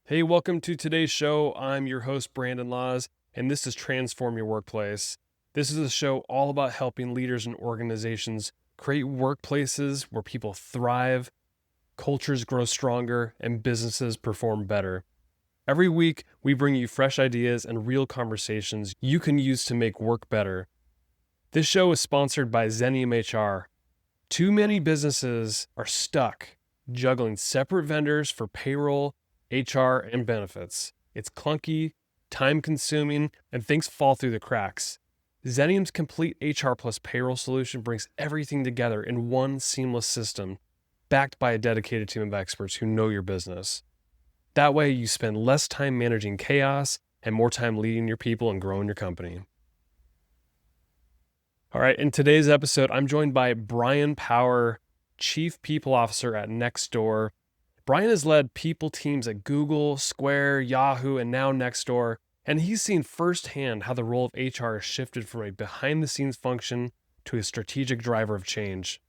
Hey, welcome to today's show. I'm your host, Brandon Laws, and this is Transform Your Workplace. This is a show all about helping leaders and organizations create workplaces where people thrive, cultures grow stronger, and businesses perform better. Every week, we bring you fresh ideas and real conversations you can use to make work better. This show is sponsored by Xenium HR. Too many businesses are stuck juggling separate vendors for payroll, HR, and benefits. It's clunky, time consuming, and things fall through the cracks. Xenium's complete HR plus payroll solution brings everything together in one seamless system, backed by a dedicated team of experts who know your business. That way, you spend less time managing chaos and more time leading your people and growing your company. All right, in today's episode, I'm joined by Bryan Power, Chief People Officer at Nextdoor. Bryan has led people teams at Google, Square, Yahoo, and now Nextdoor, and he's seen firsthand how the role of HR has shifted from a behind-the-scenes function to a strategic driver of change.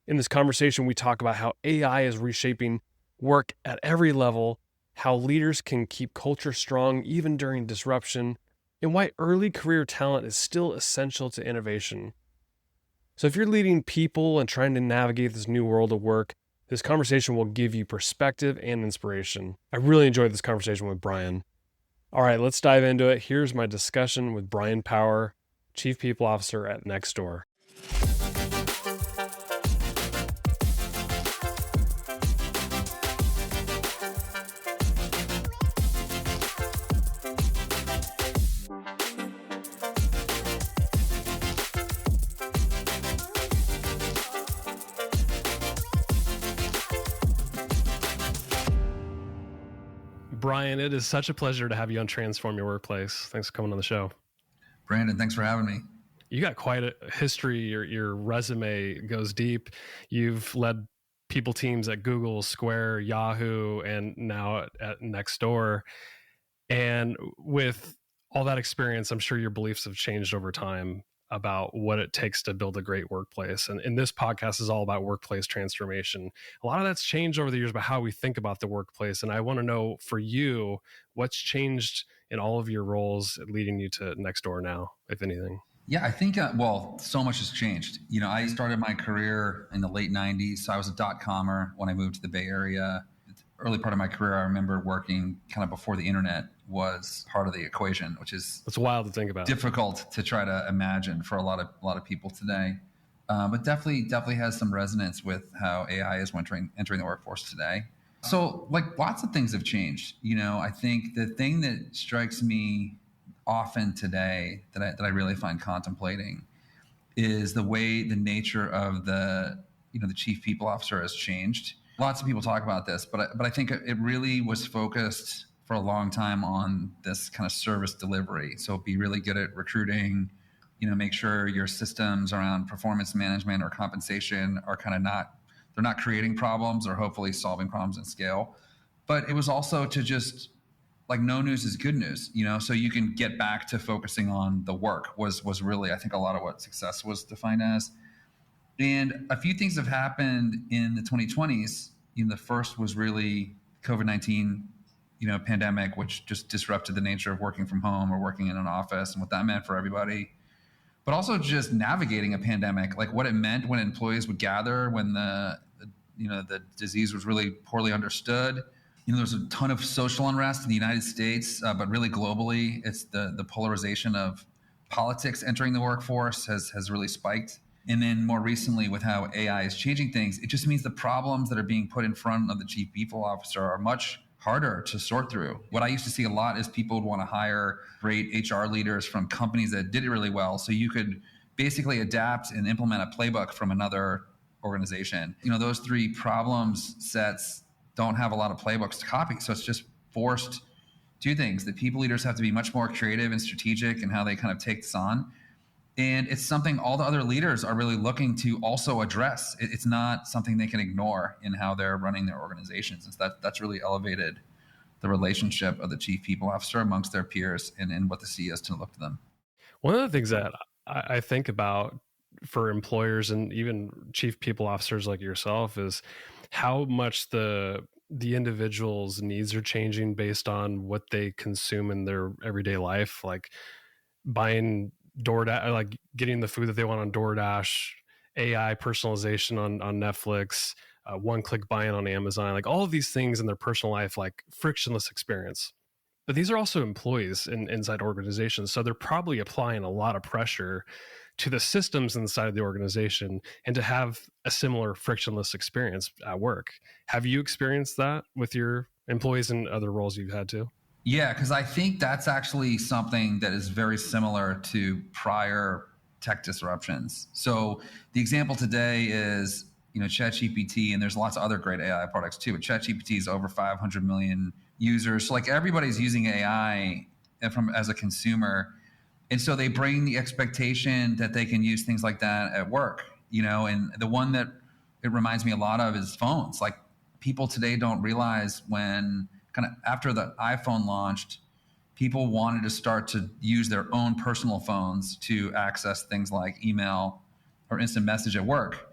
In this conversation, we talk about how AI is reshaping work at every level, how leaders can keep culture strong even during disruption, and why early career talent is still essential to innovation. So if you're leading people and trying to navigate this new world of work, this conversation will give you perspective and inspiration. I really enjoyed this conversation with Bryan. All right, let's dive into it. Here's my discussion with Bryan Power, Chief People Officer at Nextdoor. Bryan, it is such a pleasure to have you on Transform Your Workplace. Thanks for coming on the show. Brandon, thanks for having me. You got quite a history. Your resume goes deep. You've led people teams at Google, Square, Yahoo, and now at Nextdoor. And with all that experience, I'm sure your beliefs have changed over time about what it takes to build a great workplace. And this podcast is all about workplace transformation. A lot of that's changed over the years about how we think about the workplace. And I want to know for you, what's changed in all of your roles leading you to Nextdoor now, if anything? Yeah, I think, so much has changed. I started my career in the late 90s. So I was a dot-commer when I moved to the Bay Area. Early part of my career, I remember working kind of before the internet was part of the equation, which is It's wild to think about. Difficult to try to imagine for a lot of people today. But definitely has some resonance with how AI is entering the workforce today. So like lots of things have changed. I think the thing that strikes me often today that I really find contemplating is the way the nature of the chief people officer has changed. Lots of people talk about this, but I think it really was focused for a long time on this kind of service delivery. So be really good at recruiting, make sure your systems around performance management or compensation are kind of they're not creating problems or hopefully solving problems at scale. But it was also to just like no news is good news, so you can get back to focusing on the work was really, I think, a lot of what success was defined as. And a few things have happened in the 2020s. The first was really COVID-19, pandemic, which just disrupted the nature of working from home or working in an office and what that meant for everybody. But also just navigating a pandemic, like what it meant when employees would gather when the disease was really poorly understood. There's a ton of social unrest in the United States, but really globally, it's the polarization of politics entering the workforce has really spiked. And then more recently, with how AI is changing things, it just means the problems that are being put in front of the chief people officer are much harder to sort through. What I used to see a lot is people would want to hire great HR leaders from companies that did it really well. So you could basically adapt and implement a playbook from another organization. Those three problems sets don't have a lot of playbooks to copy. So it's just forced two things. That people leaders have to be much more creative and strategic in how they kind of take this on. And it's something all the other leaders are really looking to also address. It's not something they can ignore in how they're running their organizations. That's really elevated the relationship of the chief people officer amongst their peers and what the CEOs to look to them. One of the things that I think about for employers and even chief people officers like yourself is how much the the individual's needs are changing based on what they consume in their everyday life, like buying DoorDash, like getting the food that they want on DoorDash, AI personalization on Netflix, one-click buying on Amazon, like all of these things in their personal life, like frictionless experience. But these are also employees inside organizations, so they're probably applying a lot of pressure to the systems inside of the organization and to have a similar frictionless experience at work. Have you experienced that with your employees and other roles you've had to? Yeah, because I think that's actually something that is very similar to prior tech disruptions. So the example today is, ChatGPT, and there's lots of other great AI products too. But ChatGPT is over 500 million users. So like everybody's using AI as a consumer, and so they bring the expectation that they can use things like that at work. And the one that it reminds me a lot of is phones. Like people today don't realize when kind of after the iPhone launched, people wanted to start to use their own personal phones to access things like email or instant message at work.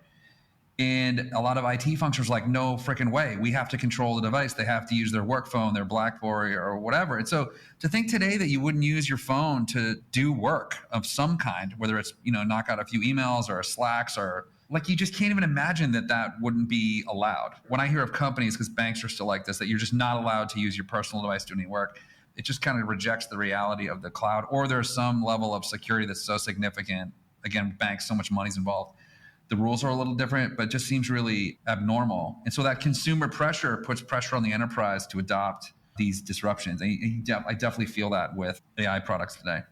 And a lot of IT functions were like, no freaking way. We have to control the device. They have to use their work phone, their BlackBerry or whatever. And so to think today that you wouldn't use your phone to do work of some kind, whether it's, knock out a few emails or Slacks or like, you just can't even imagine that wouldn't be allowed. When I hear of companies, because banks are still like this, that you're just not allowed to use your personal device to do any work, it just kind of rejects the reality of the cloud, or there's some level of security that's so significant. Again, banks, so much money's involved. The rules are a little different, but it just seems really abnormal. And so that consumer pressure puts pressure on the enterprise to adopt these disruptions. And I definitely feel that with AI products today.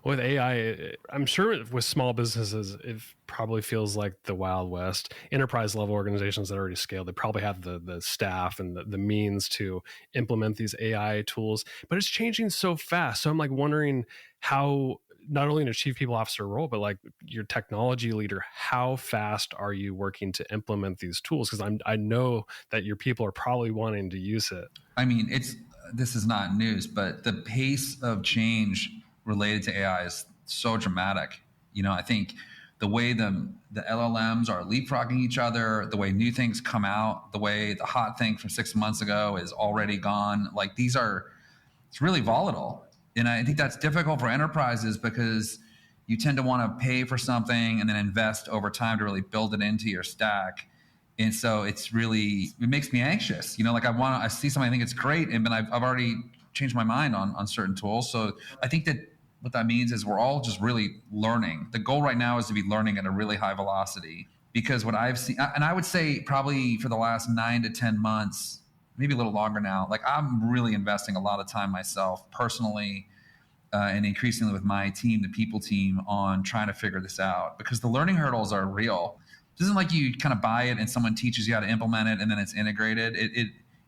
With AI, I'm sure with small businesses, it probably feels like the Wild West. Enterprise level organizations that already scaled, they probably have the staff and the means to implement these AI tools, but it's changing so fast. So I'm like wondering how, not only in a chief people officer role, but like your technology leader, how fast are you working to implement these tools? Because I know that your people are probably wanting to use it. I mean, this is not news, but the pace of change related to AI is so dramatic. I think the way the LLMs are leapfrogging each other, the way new things come out, the way the hot thing from 6 months ago is already gone. Like it's really volatile. And I think that's difficult for enterprises because you tend to want to pay for something and then invest over time to really build it into your stack. And so it makes me anxious. I see something, I think it's great, and then I've already changed my mind on certain tools. So I think that what that means is we're all just really learning. The goal right now is to be learning at a really high velocity, because what I've seen, and I would say probably for the last 9 to 10 months, maybe a little longer now, like I'm really investing a lot of time myself personally, and increasingly with my team, the people team, on trying to figure this out, because the learning hurdles are real. It isn't like you kind of buy it and someone teaches you how to implement it and then it's integrated.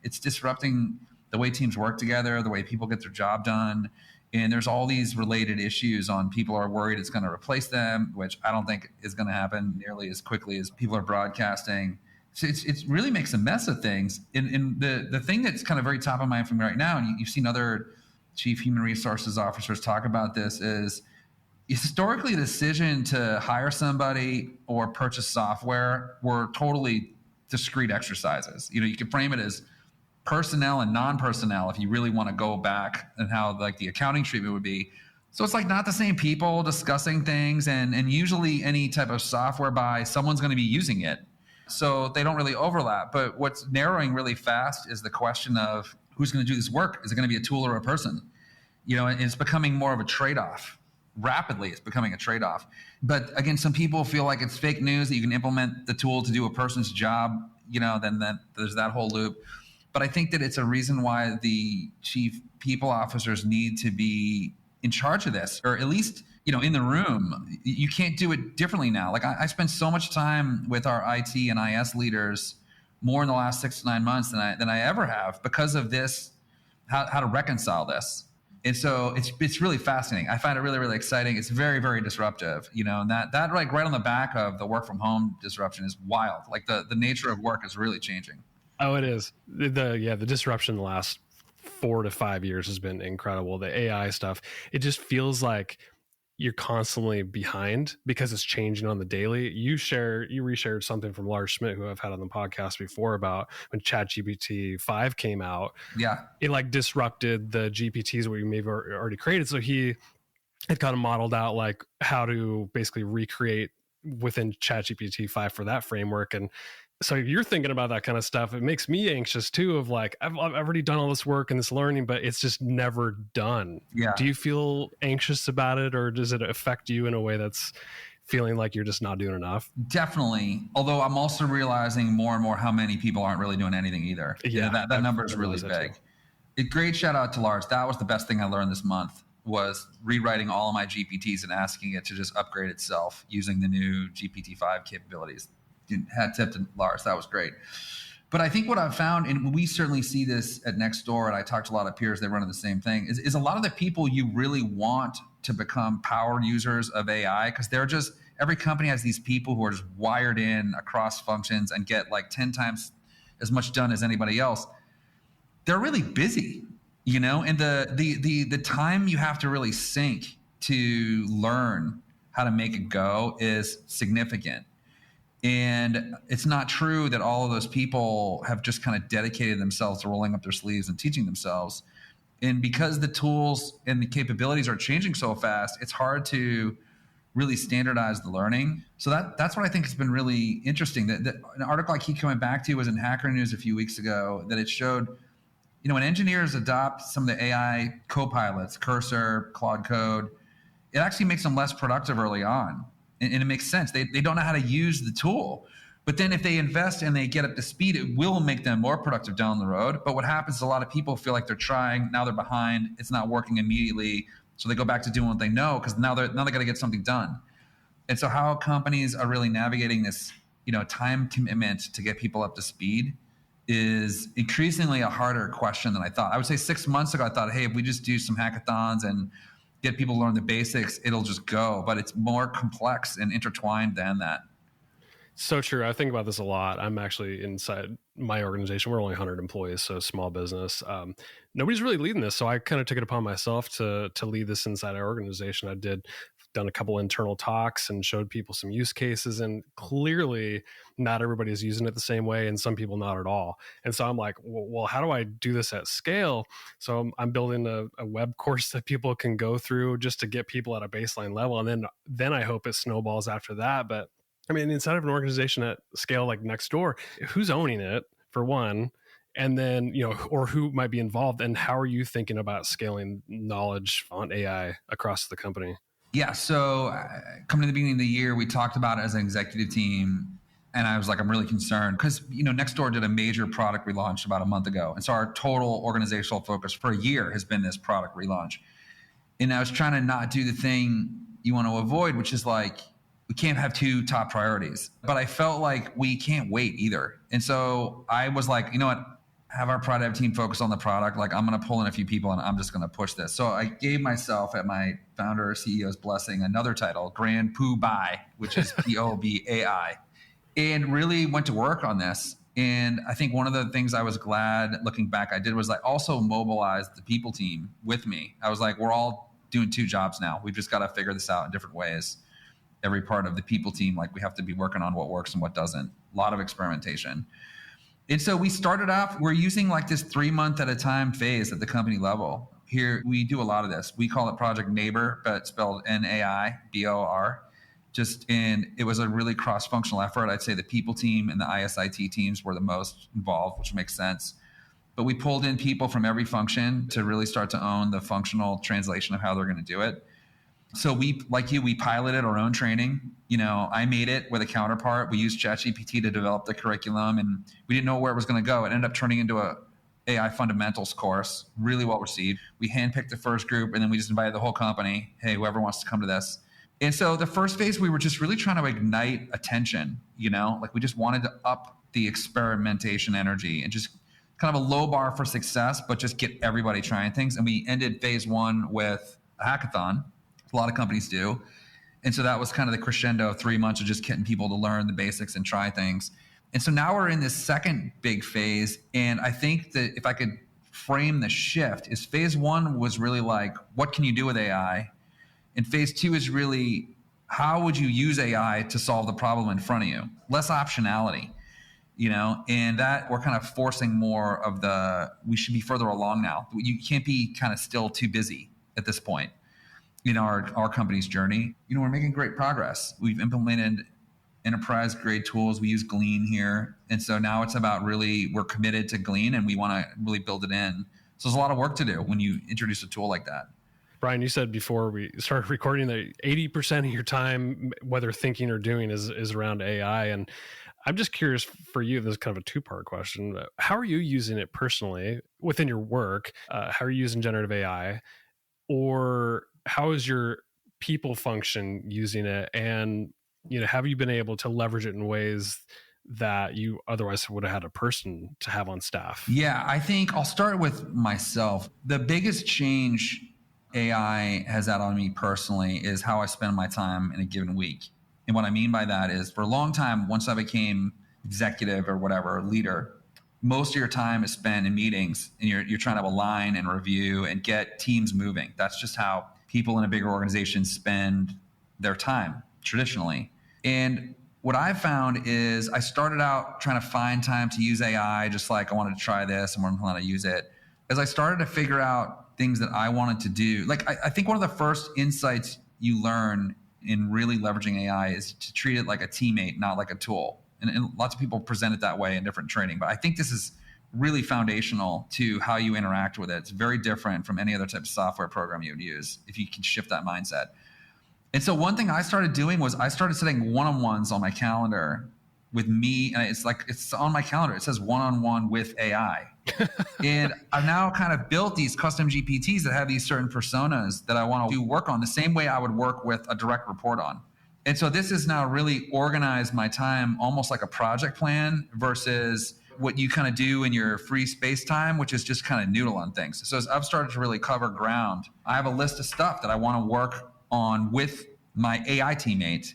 It's disrupting the way teams work together, the way people get their job done. And there's all these related issues on people are worried it's going to replace them, which I don't think is going to happen nearly as quickly as people are broadcasting. So it really makes a mess of things. And the thing that's kind of very top of mind for me right now, and you've seen other chief human resources officers talk about this, is historically the decision to hire somebody or purchase software were totally discrete exercises. You can frame it as personnel and non-personnel if you really want to go back and how like the accounting treatment would be. So it's like not the same people discussing things, and usually any type of software buy, someone's going to be using it. So they don't really overlap. But what's narrowing really fast is the question of who's going to do this work. Is it going to be a tool or a person? And it's becoming more of a trade-off. Rapidly, it's becoming a trade-off. But again, some people feel like it's fake news that you can implement the tool to do a person's job, then there's that whole loop. But I think that it's a reason why the chief people officers need to be in charge of this, or at least, in the room. You can't do it differently now. Like I spend so much time with our IT and IS leaders, more in the last 6 to 9 months than I ever have, because of this, how to reconcile this. And so it's really fascinating. I find it really, really exciting. It's very, very disruptive, and that like right on the back of the work from home disruption is wild. Like the nature of work is really changing. Oh, it is. The disruption the last 4 to 5 years has been incredible. The AI stuff, it just feels like you're constantly behind because it's changing on the daily. You reshared something from Lars Schmidt, who I've had on the podcast before, about when ChatGPT 5 came out. Yeah. It like disrupted the GPTs we may have already created. So he had kind of modeled out like how to basically recreate within ChatGPT 5 for that framework. And so you're thinking about that kind of stuff. It makes me anxious too, of like, I've already done all this work and this learning, but it's just never done. Yeah. Do you feel anxious about it, or does it affect you in a way that's feeling like you're just not doing enough? Definitely. Although I'm also realizing more and more how many people aren't really doing anything either. Yeah, that number is really big. A great shout out to Lars. That was the best thing I learned this month, was rewriting all of my GPTs and asking it to just upgrade itself using the new GPT-5 capabilities. Hat tip to Lars. That was great. But I think what I've found, and we certainly see this at Nextdoor, and I talk to a lot of peers, they run the same thing, is a lot of the people you really want to become power users of AI, because they're just, every company has these people who are just wired in across functions and get like 10 times as much done as anybody else. They're really busy, and the time you have to really sink to learn how to make it go is significant. And it's not true that all of those people have just kind of dedicated themselves to rolling up their sleeves and teaching themselves. And because the tools and the capabilities are changing so fast, it's hard to really standardize the learning. So that's what I think has been really interesting. That an article I keep coming back to was in Hacker News a few weeks ago, that it showed, when engineers adopt some of the AI co-pilots, Cursor, Claude Code, it actually makes them less productive early on. And it makes sense. They don't know how to use the tool. But then if they invest and they get up to speed, it will make them more productive down the road. But what happens is a lot of people feel like they're trying, now they're behind, it's not working immediately. So they go back to doing what they know, because now they got to get something done. And so how companies are really navigating this, time commitment to get people up to speed is increasingly a harder question than I thought. I would say 6 months ago, I thought, hey, if we just do some hackathons and get people to learn the basics, it'll just go. But it's more complex and intertwined than that. So true. I think about this a lot. I'm actually inside my organization. We're only 100 employees, so small business. Nobody's really leading this. So I kind of took it upon myself to lead this inside our organization. Done a couple internal talks and showed people some use cases, and clearly not everybody is using it the same way, and some people not at all. And so I'm like, well, how do I do this at scale? So I'm building a web course that people can go through just to get people at a baseline level, and then I hope it snowballs after that. But I mean, inside of an organization at scale like Nextdoor, who's owning it, for one? And then, or who might be involved, and how are you thinking about scaling knowledge on AI across the company? Yeah. So coming to the beginning of the year, we talked about it as an executive team. And I was like, I'm really concerned because, Nextdoor did a major product relaunch about a month ago. And so our total organizational focus for a year has been this product relaunch. And I was trying to not do the thing you want to avoid, which is like, we can't have two top priorities. But I felt like we can't wait either. And so I was like, you know what? Have our product team focus on the product. Like, I'm going to pull in a few people and I'm just going to push this. So I gave myself, at my founder or CEO's blessing, another title, Grand Poo-Bai, which is P-O-B-A-I, and really went to work on this. And I think one of the things I was glad looking back I did was I also mobilized the people team with me. I was like, we're all doing two jobs now. We've just got to figure this out in different ways. Every part of the people team, like, we have to be working on what works and what doesn't. A lot of experimentation. And so we started off, we're using like this 3 month at a time phase at the company level. Here, we do a lot of this. We call it Project Neighbor, but spelled N-A-I-B-O-R. And it was a really cross-functional effort. I'd say the people team and the ISIT teams were the most involved, which makes sense. But we pulled in people from every function to really start to own the functional translation of how they're going to do it. So we piloted our own training. I made it with a counterpart. We used ChatGPT to develop the curriculum, and we didn't know where it was going to go. It ended up turning into a AI fundamentals course, really well received. We handpicked the first group, and then we just invited the whole company. Hey, whoever wants to come to this. And so the first phase, we were just really trying to ignite attention, like we just wanted to up the experimentation energy and just kind of a low bar for success, but just get everybody trying things. And we ended phase one with a hackathon. A lot of companies do. And so that was kind of the crescendo of 3 months of just getting people to learn the basics and try things. And so now we're in this second big phase. And I think that if I could frame the shift, is phase one was really like, what can you do with AI? And phase two is really, how would you use AI to solve the problem in front of you? Less optionality, and that we're kind of forcing more of we should be further along now. You can't be kind of still too busy at this point in our company's journey. We're making great progress. We've implemented enterprise grade tools. We use Glean here. And so now it's about we're committed to Glean and we want to really build it in. So there's a lot of work to do when you introduce a tool like that. Bryan, you said before we started recording that 80% of your time, whether thinking or doing, is around AI. And I'm just curious for you, this is kind of a two-part question. How are you using it personally within your work? How are you using generative AI? Or how is your people function using it? And, have you been able to leverage it in ways that you otherwise would have had a person to have on staff? Yeah, I think I'll start with myself. The biggest change AI has had on me personally is how I spend my time in a given week. And what I mean by that is, for a long time, once I became executive or whatever, leader, most of your time is spent in meetings and you're trying to align and review and get teams moving. That's just how people in a bigger organization spend their time traditionally. And what I found is I started out trying to find time to use AI, just like I wanted to try this and learn how to use it. As I started to figure out things that I wanted to do, like I think one of the first insights you learn in really leveraging AI is to treat it like a teammate, not like a tool. And lots of people present it that way in different training. But I think this is really foundational to how you interact with it. It's very different from any other type of software program you would use if you can shift that mindset. And so one thing I started doing was I started setting one-on-ones on my calendar with me. And it's on my calendar. It says one-on-one with AI. And I've now kind of built these custom GPTs that have these certain personas that I want to do work on the same way I would work with a direct report on. And so this has now really organized my time almost like a project plan versus what you kind of do in your free space time, which is just kind of noodle on things. So as I've started to really cover ground, I have a list of stuff that I want to work on with my AI teammate,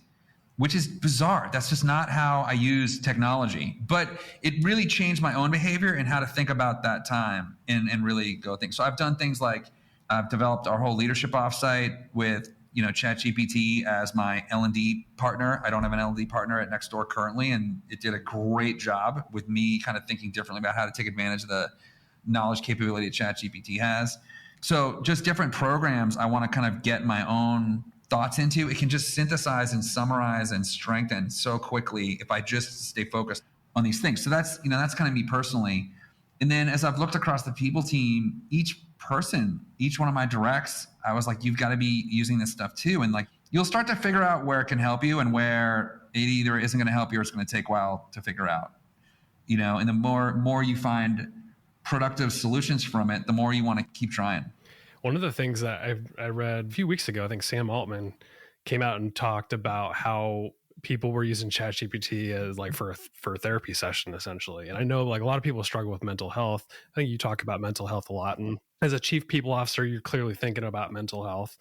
which is bizarre. That's just not how I use technology. But it really changed my own behavior and how to think about that time and really go things. So I've done things like I've developed our whole leadership offsite with ChatGPT as my L&D partner. I don't have an L&D partner at Nextdoor currently, and it did a great job with me kind of thinking differently about how to take advantage of the knowledge capability that ChatGPT has. So just different programs I want to kind of get my own thoughts into. It can just synthesize and summarize and strengthen so quickly if I just stay focused on these things. So that's kind of me personally. And then as I've looked across the people team, each one of my directs, I was like, you've got to be using this stuff too. And like, you'll start to figure out where it can help you and where it either isn't going to help you or it's going to take a while to figure out, and the more you find productive solutions from it, the more you want to keep trying. One of the things that I read a few weeks ago, I think Sam Altman came out and talked about how people were using ChatGPT as like for a therapy session, essentially. And I know like a lot of people struggle with mental health. I think you talk about mental health a lot. And as a chief people officer, you're clearly thinking about mental health.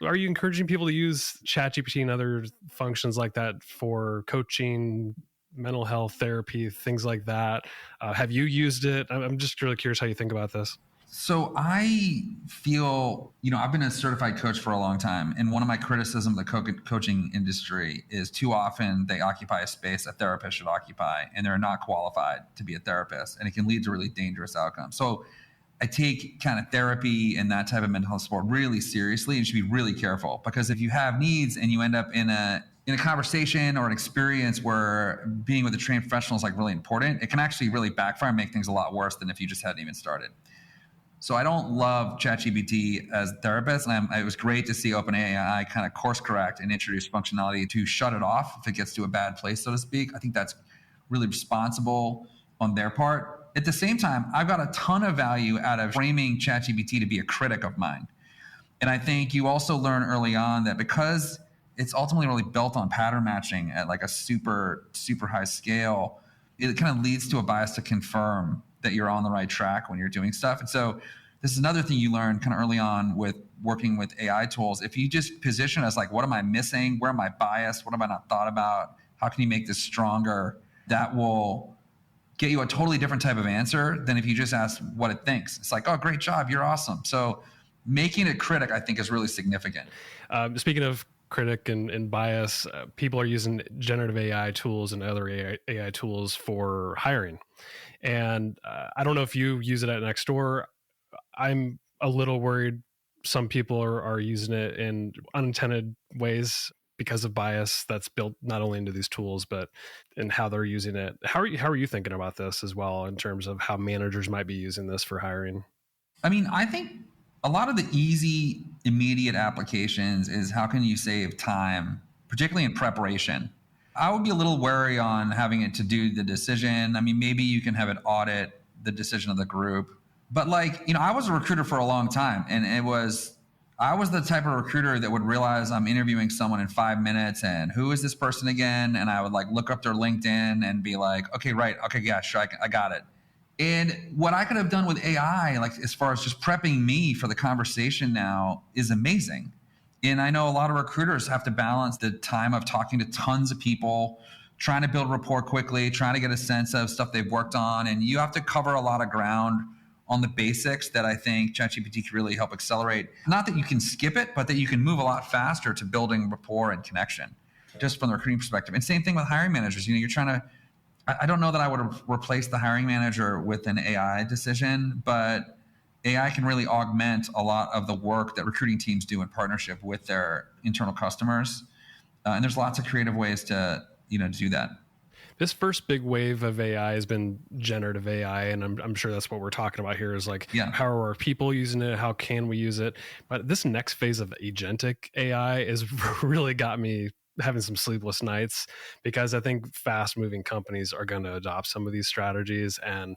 Are you encouraging people to use ChatGPT and other functions like that for coaching, mental health therapy, things like that? Have you used it? I'm just really curious how you think about this. So I feel, I've been a certified coach for a long time. And one of my criticisms of the coaching industry is too often they occupy a space a therapist should occupy, and they're not qualified to be a therapist. And it can lead to really dangerous outcomes. So I take kind of therapy and that type of mental health support really seriously, and you should be really careful, because if you have needs and you end up in a conversation or an experience where being with a trained professional is like really important, it can actually really backfire and make things a lot worse than if you just hadn't even started. So I don't love ChatGPT as a therapist. And it was great to see OpenAI kind of course correct and introduce functionality to shut it off if it gets to a bad place, so to speak. I think that's really responsible on their part. At the same time, I've got a ton of value out of framing ChatGPT to be a critic of mine. And I think you also learn early on that because it's ultimately really built on pattern matching at like a super, super high scale, it kind of leads to a bias to confirm that you're on the right track when you're doing stuff. And so this is another thing you learn kind of early on with working with AI tools. If you just position as like, what am I missing? Where am I biased? What have I not thought about? How can you make this stronger? That will get you a totally different type of answer than if you just ask what it thinks. It's like, oh, great job. You're awesome. So making it critic, I think, is really significant. Speaking of critic and bias, people are using generative AI tools and other AI tools for hiring. And I don't know if you use it at Nextdoor. I'm a little worried some people are using it in unintended ways because of bias that's built not only into these tools, but in how they're using it. How are you thinking about this as well in terms of how managers might be using this for hiring? I mean, I think a lot of the easy, immediate applications is how can you save time, particularly in preparation. I would be a little wary on having it to do the decision. I mean, maybe you can have it audit the decision of the group. But I was a recruiter for a long time, and I was the type of recruiter that would realize I'm interviewing someone in 5 minutes and who is this person again? And I would look up their LinkedIn and be like, okay, right. Okay. Yeah, sure. I got it. And what I could have done with AI, as far as just prepping me for the conversation now, is amazing. And I know a lot of recruiters have to balance the time of talking to tons of people, trying to build rapport quickly, trying to get a sense of stuff they've worked on. And you have to cover a lot of ground on the basics that I think ChatGPT can really help accelerate. Not that you can skip it, but that you can move a lot faster to building rapport and connection, just from the recruiting perspective. And same thing with hiring managers. You're trying to, I don't know that I would have replaced the hiring manager with an AI decision, but AI can really augment a lot of the work that recruiting teams do in partnership with their internal customers. And there's lots of creative ways to do that. This first big wave of AI has been generative AI, and I'm sure that's what we're talking about here is how are our people using it? How can we use it? But this next phase of agentic AI has really got me having some sleepless nights, because I think fast moving companies are going to adopt some of these strategies and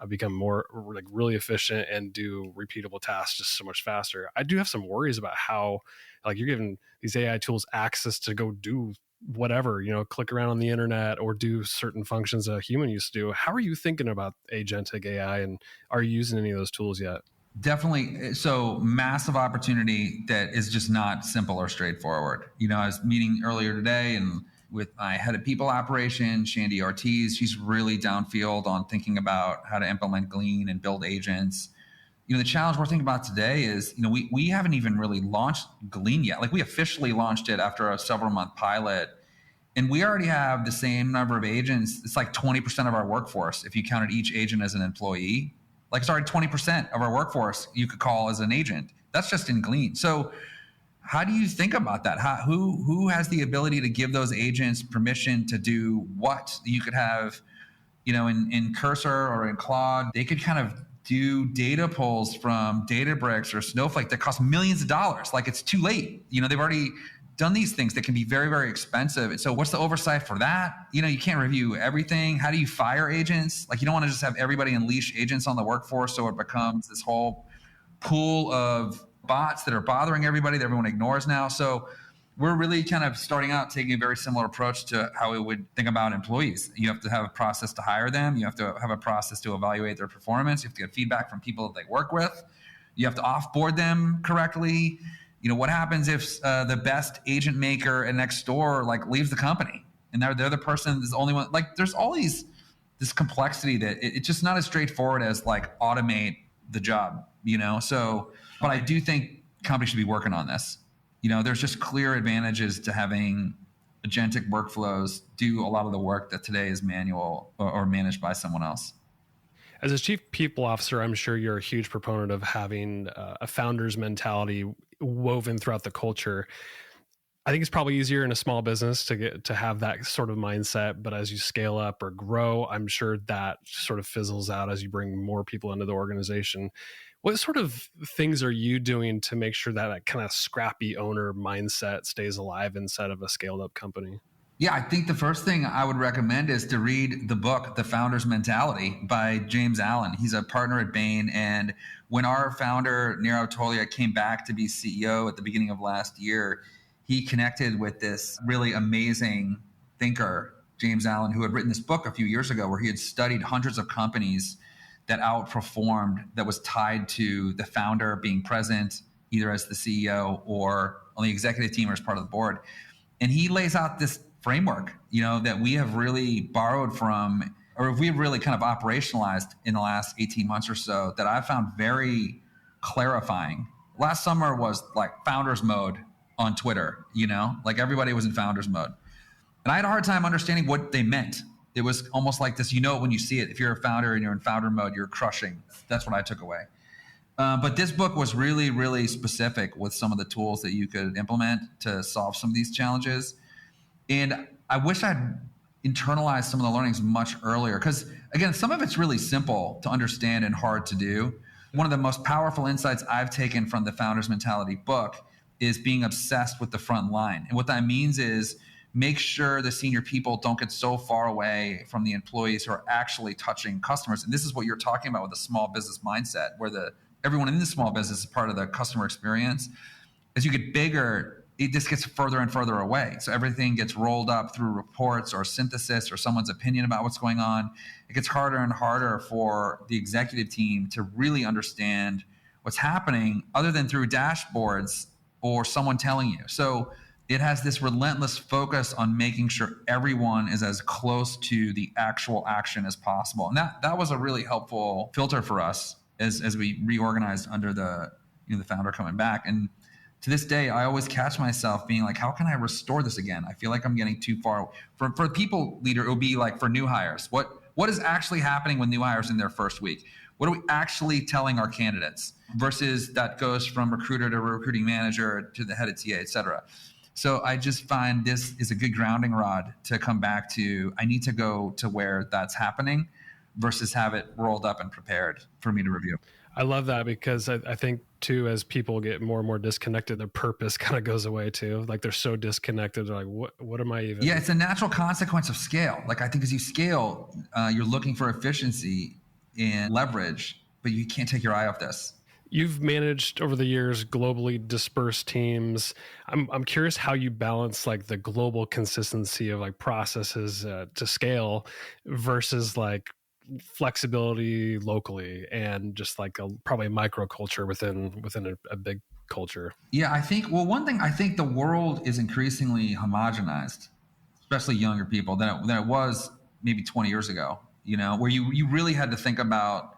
become more really efficient and do repeatable tasks just so much faster. I do have some worries about how you're giving these AI tools access to go do whatever, click around on the internet or do certain functions a human used to do. How are you thinking about agentic AI, and are you using any of those tools yet? Definitely. So massive opportunity that is just not simple or straightforward. I was meeting earlier today and with my head of people operations, Shandy Ortiz. She's really downfield on thinking about how to implement Glean and build agents. The challenge we're thinking about today is, we haven't even really launched Glean yet. We officially launched it after a several month pilot. And we already have the same number of agents. It's 20% of our workforce if you counted each agent as an employee. It's already 20% of our workforce you could call as an agent. That's just in Glean. So how do you think about that? Who has the ability to give those agents permission to do what? You could have, in Cursor or in Claude, they could kind of do data pulls from Databricks or Snowflake that cost millions of dollars. It's too late. They've already done these things that can be very, very expensive. And so what's the oversight for that? You can't review everything. How do you fire agents? You don't want to just have everybody unleash agents on the workforce so it becomes this whole pool of bots that are bothering everybody that everyone ignores now. So we're really kind of starting out taking a very similar approach to how we would think about employees. You have to have a process to hire them. You have to have a process to evaluate their performance. You have to get feedback from people that they work with. You have to offboard them correctly. What happens if the best agent maker at Nextdoor leaves the company and they're the person that's the only one? There's all this complexity that it's just not as straightforward as automate the job, So, but I do think companies should be working on this. There's just clear advantages to having agentic workflows do a lot of the work that today is manual or managed by someone else. As a chief people officer, I'm sure you're a huge proponent of having a founder's mentality woven throughout the culture. I think it's probably easier in a small business to have that sort of mindset, but as you scale up or grow, I'm sure that sort of fizzles out as you bring more people into the organization. What sort of things are you doing to make sure that kind of scrappy owner mindset stays alive inside of a scaled up company? Yeah, I think the first thing I would recommend is to read the book, The Founder's Mentality by James Allen. He's a partner at Bain. And when our founder, Nirav Tolia, came back to be CEO at the beginning of last year, he connected with this really amazing thinker, James Allen, who had written this book a few years ago where he had studied hundreds of companies that outperformed, that was tied to the founder being present either as the CEO or on the executive team or as part of the board. And he lays out this framework, that we have really borrowed from, or we've really kind of operationalized in the last 18 months or so, that I found very clarifying Last summer was like founders mode on Twitter, like everybody was in founders mode. And I had a hard time understanding what they meant. It was almost like this, when you see it. If you're a founder and you're in founder mode, you're crushing. That's what I took away. But this book was really, really specific with some of the tools that you could implement to solve some of these challenges. And I wish I'd internalized some of the learnings much earlier. Because again, some of it's really simple to understand and hard to do. One of the most powerful insights I've taken from the Founders Mentality book is being obsessed with the front line. And what that means is make sure the senior people don't get so far away from the employees who are actually touching customers. And this is what you're talking about with the small business mindset, where everyone in the small business is part of the customer experience. As you get bigger, it just gets further and further away. So everything gets rolled up through reports or synthesis or someone's opinion about what's going on. It gets harder and harder for the executive team to really understand what's happening other than through dashboards or someone telling you. So it has this relentless focus on making sure everyone is as close to the actual action as possible. And that was a really helpful filter for us as we reorganized under the founder coming back. And to this day, I always catch myself being like, how can I restore this again? I feel like I'm getting too far. For people leader, it will be like for new hires. What is actually happening with new hires in their first week? What are we actually telling our candidates versus that goes from recruiter to recruiting manager to the head of TA, et cetera. So I just find this is a good grounding rod to come back to. I need to go to where that's happening versus have it rolled up and prepared for me to review. I love that because I think too, as people get more and more disconnected, their purpose kind of goes away too. Like they're so disconnected. They're like, what am I even? Yeah, it's a natural consequence of scale. Like I think as you scale, you're looking for efficiency and leverage, but you can't take your eye off this. You've managed over the years globally dispersed teams. I'm curious how you balance like the global consistency of like processes to scale versus like flexibility locally and just like probably a microculture within a big culture. Yeah, one thing, I think the world is increasingly homogenized, especially younger people than it was maybe 20 years ago, where you really had to think about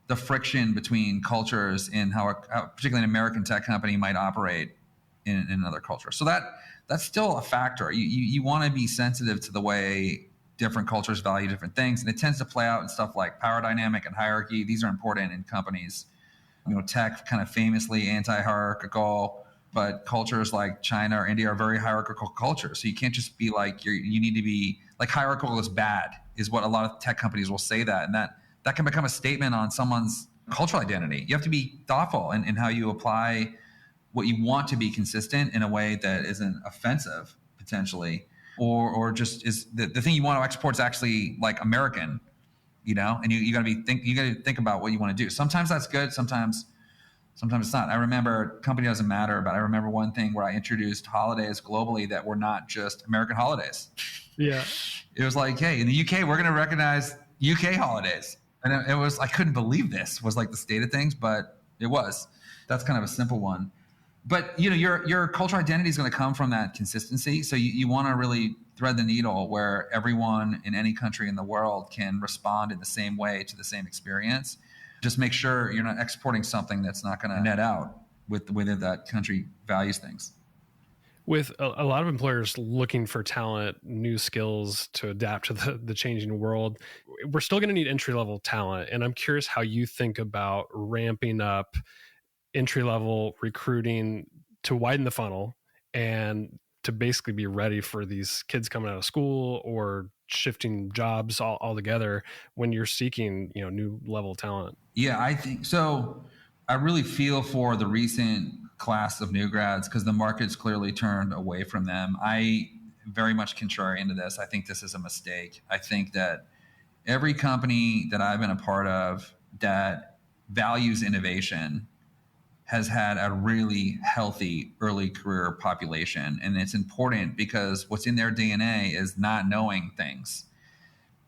the friction between cultures and how particularly an American tech company might operate in another culture. So that's still a factor. You want to be sensitive to the way different cultures value different things. And it tends to play out in stuff like power dynamic and hierarchy. These are important in companies. Tech kind of famously anti-hierarchical, but cultures like China or India are very hierarchical cultures. So you can't just be like, you need to be like hierarchical is bad, is what a lot of tech companies will say that. And that can become a statement on someone's cultural identity. You have to be thoughtful in how you apply what you want to be consistent in a way that isn't offensive potentially. Or just is the thing you want to export is actually like American, and you got to think about what you want to do. Sometimes that's good. Sometimes it's not. I remember, company doesn't matter, but I remember one thing where I introduced holidays globally that were not just American holidays. Yeah. It was like, hey, in the UK, we're going to recognize UK holidays. And it was, I couldn't believe this was like the state of things, but it was. That's kind of a simple one. But your cultural identity is going to come from that consistency. So you want to really thread the needle where everyone in any country in the world can respond in the same way to the same experience. Just make sure you're not exporting something that's not going to net out with the way that country values things. With a lot of employers looking for talent, new skills to adapt to the changing world, we're still going to need entry-level talent. And I'm curious how you think about ramping up entry-level recruiting to widen the funnel and to basically be ready for these kids coming out of school or shifting jobs altogether when you're seeking, new level talent. Yeah, I think so. I really feel for the recent class of new grads because the market's clearly turned away from them. I very much contrarian to this. I think this is a mistake. I think that every company that I've been a part of that values innovation has had a really healthy early career population. And it's important because what's in their DNA is not knowing things.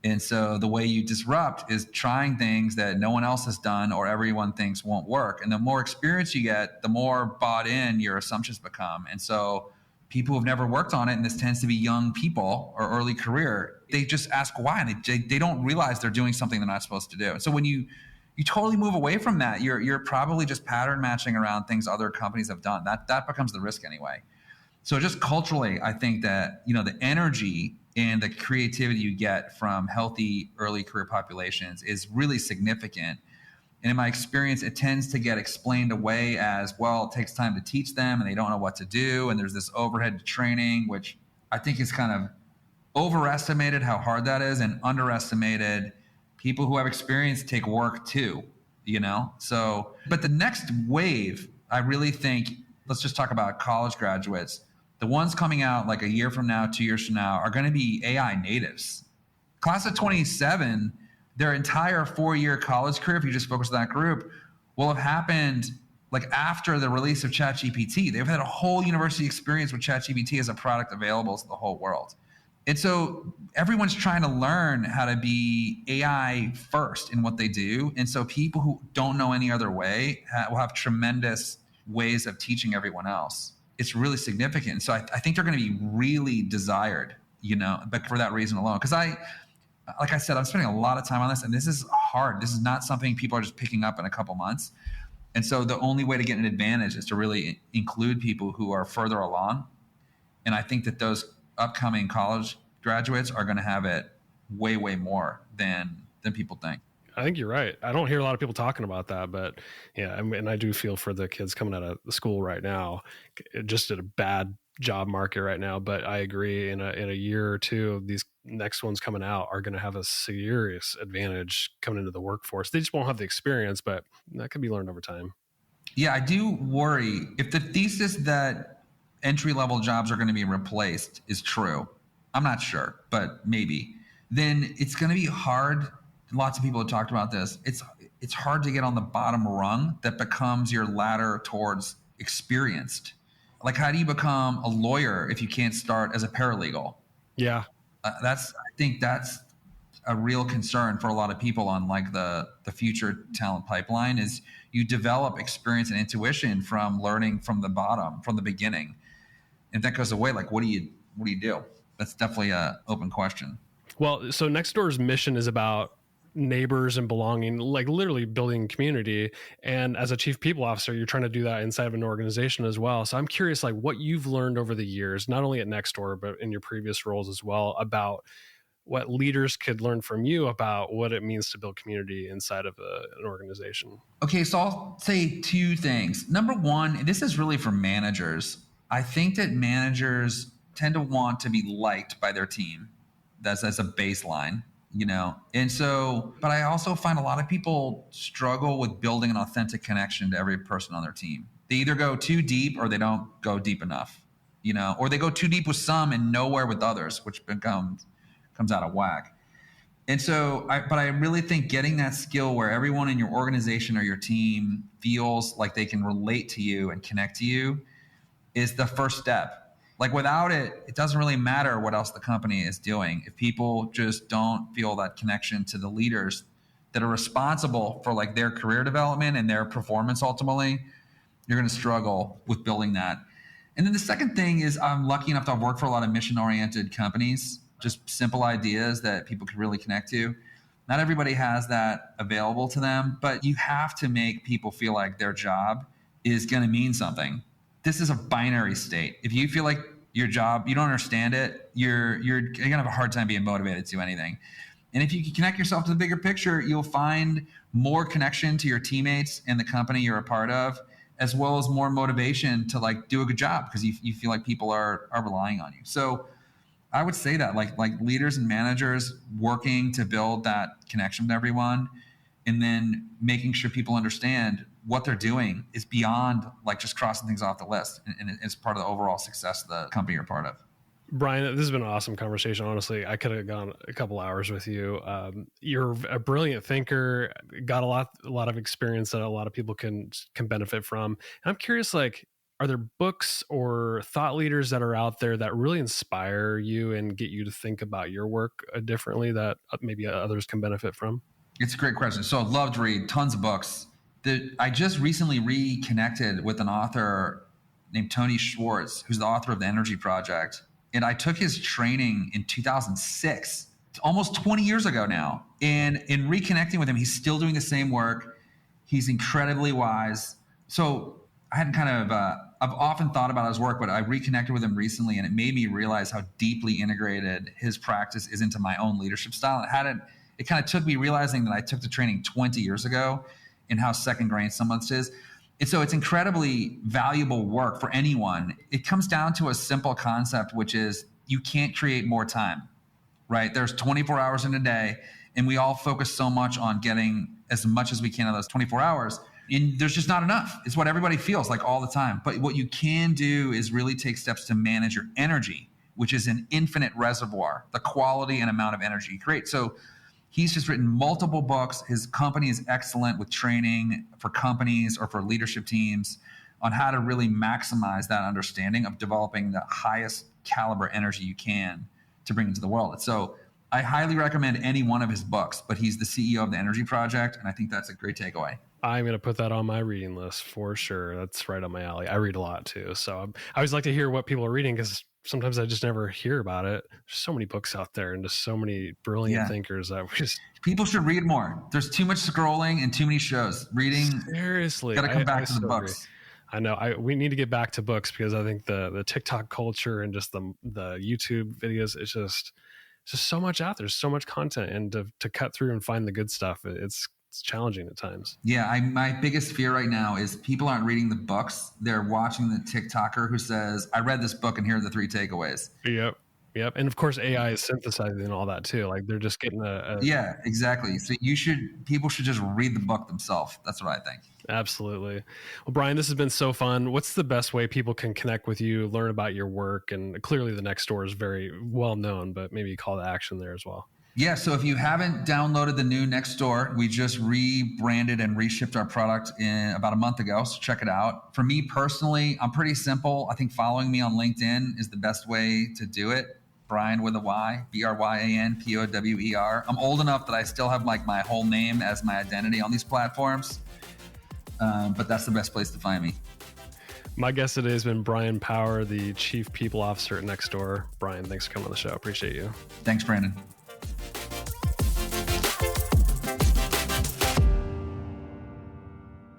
And so the way you disrupt is trying things that no one else has done or everyone thinks won't work. And the more experience you get, the more bought in your assumptions become. And so people who've never worked on it, and this tends to be young people or early career, they just ask why. And they don't realize they're doing something they're not supposed to do. And so when you you totally move away from that. You're probably just pattern matching around things other companies have done. That becomes the risk anyway. So just culturally, I think that, the energy and the creativity you get from healthy early career populations is really significant. And in my experience, it tends to get explained away as, well, it takes time to teach them and they don't know what to do. And there's this overhead to training, which I think is kind of overestimated how hard that is, and underestimated people who have experience take work too, So, but the next wave, I really think, let's just talk about college graduates. The ones coming out like a year from now, 2 years from now, are going to be AI natives. Class of 27, their entire 4-year college career, if you just focus on that group, will have happened like after the release of ChatGPT. They've had a whole university experience with ChatGPT as a product available to the whole world. And so everyone's trying to learn how to be AI first in what they do. And so people who don't know any other way will have tremendous ways of teaching everyone else. It's really significant. So I think they're going to be really desired, but for that reason alone. Because like I said, I'm spending a lot of time on this, and this is hard. This is not something people are just picking up in a couple months. And so the only way to get an advantage is to really include people who are further along. And I think that those upcoming college graduates are going to have it way, way more than people think. I think you're right. I don't hear a lot of people talking about that, but yeah, and I do feel for the kids coming out of the school right now, just at a bad job market right now. But I agree, in a year or two, these next ones coming out are going to have a serious advantage coming into the workforce. They just won't have the experience, but that can be learned over time. Yeah, I do worry if the thesis that entry-level jobs are going to be replaced is true. I'm not sure, but maybe. Then it's going to be hard. Lots of people have talked about this. It's hard to get on the bottom rung that becomes your ladder towards experienced. Like, how do you become a lawyer if you can't start as a paralegal? Yeah. I think that's a real concern for a lot of people on like the future talent pipeline is you develop experience and intuition from learning from the bottom, from the beginning. And if that goes away, like, what do you do? That's definitely an open question. Well, so Nextdoor's mission is about neighbors and belonging, like literally building community. And as a chief people officer, you're trying to do that inside of an organization as well. So I'm curious, like what you've learned over the years, not only at Nextdoor, but in your previous roles as well, about what leaders could learn from you about what it means to build community inside of an organization. Okay, so I'll say 2 things. Number one, this is really for managers. I think that managers tend to want to be liked by their team. That's a baseline. And so, but I also find a lot of people struggle with building an authentic connection to every person on their team. They either go too deep or they don't go deep enough, or they go too deep with some and nowhere with others, which comes out of whack. And so, but I really think getting that skill where everyone in your organization or your team feels like they can relate to you and connect to you is the first step. Like without it, it doesn't really matter what else the company is doing. If people just don't feel that connection to the leaders that are responsible for like their career development and their performance ultimately, you're going to struggle with building that. And then the second thing is I'm lucky enough to have worked for a lot of mission-oriented companies, just simple ideas that people can really connect to. Not everybody has that available to them, but you have to make people feel like their job is going to mean something. This is a binary state. If you feel like your job, you don't understand it, you're going to have a hard time being motivated to do anything. And if you can connect yourself to the bigger picture, you'll find more connection to your teammates and the company you're a part of, as well as more motivation to like do a good job because you feel like people are relying on you. So I would say that like leaders and managers working to build that connection with everyone and then making sure people understand what they're doing is beyond like just crossing things off the list, and it's part of the overall success of the company you're part of. Bryan, this has been an awesome conversation. Honestly, I could have gone a couple hours with you. You're a brilliant thinker, got a lot of experience that a lot of people can benefit from. And I'm curious, like, are there books or thought leaders that are out there that really inspire you and get you to think about your work differently that maybe others can benefit from? It's a great question. So I'd love to read tons of books. I just recently reconnected with an author named Tony Schwartz, who's the author of The Energy Project. And I took his training in 2006. almost 20 years ago now. And in reconnecting with him, he's still doing the same work. He's incredibly wise. So I hadn't I've often thought about his work, but I reconnected with him recently, and it made me realize how deeply integrated his practice is into my own leadership style. It kind of took me realizing that I took the training 20 years ago and how second grain some of this is. And so it's incredibly valuable work for anyone. It comes down to a simple concept, which is you can't create more time, right? There's 24 hours in a day, and we all focus so much on getting as much as we can in those 24 hours. And there's just not enough. It's what everybody feels like all the time. But what you can do is really take steps to manage your energy, which is an infinite reservoir, the quality and amount of energy you create. So he's just written multiple books. His company is excellent with training for companies or for leadership teams on how to really maximize that understanding of developing the highest caliber energy you can to bring into the world. So I highly recommend any one of his books, but he's the CEO of the Energy Project, and I think that's a great takeaway. I'm going to put that on my reading list for sure. That's right on my alley. I read a lot too. So I always like to hear what people are reading because sometimes I just never hear about it. There's so many books out there and just so many brilliant thinkers that people should read more. There's too much scrolling and too many shows. Reading, seriously, got to come back to the books. Agree. I know we need to get back to books because I think the TikTok culture and just the YouTube videos, it's just so much out there. There's so much content, and to cut through and find the good stuff, it's challenging at times. Yeah, my biggest fear right now is people aren't reading the books. They're watching the TikToker who says, I read this book and here are the 3 takeaways. Yep. And of course, AI is synthesizing all that too. Like they're just getting Yeah, exactly. So people should just read the book themselves. That's what I think. Absolutely. Well, Bryan, this has been so fun. What's the best way people can connect with you, learn about your work? And clearly the Nextdoor is very well known, but maybe call to action there as well. Yeah, so if you haven't downloaded the new Nextdoor, we just rebranded and reshipped our product in about a month ago, so check it out. For me personally, I'm pretty simple. I think following me on LinkedIn is the best way to do it. Bryan with a Y, Bryan Power. I'm old enough that I still have like my whole name as my identity on these platforms, but that's the best place to find me. My guest today has been Bryan Power, the Chief People Officer at Nextdoor. Bryan, thanks for coming on the show. Appreciate you. Thanks, Brandon.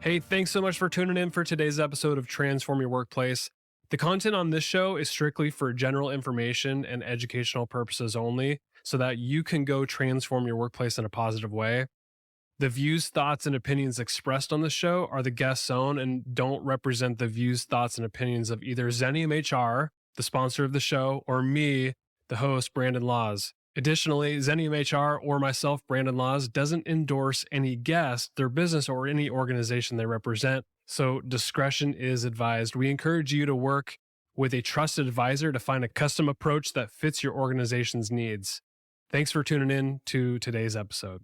Hey, thanks so much for tuning in for today's episode of Transform Your Workplace. The content on this show is strictly for general information and educational purposes only, so that you can go transform your workplace in a positive way. The views, thoughts, and opinions expressed on the show are the guest's own and don't represent the views, thoughts, and opinions of either Xenium HR, the sponsor of the show, or me, the host, Brandon Laws. Additionally, Xenium HR or myself, Brandon Laws, doesn't endorse any guest, their business, or any organization they represent, so discretion is advised. We encourage you to work with a trusted advisor to find a custom approach that fits your organization's needs. Thanks for tuning in to today's episode.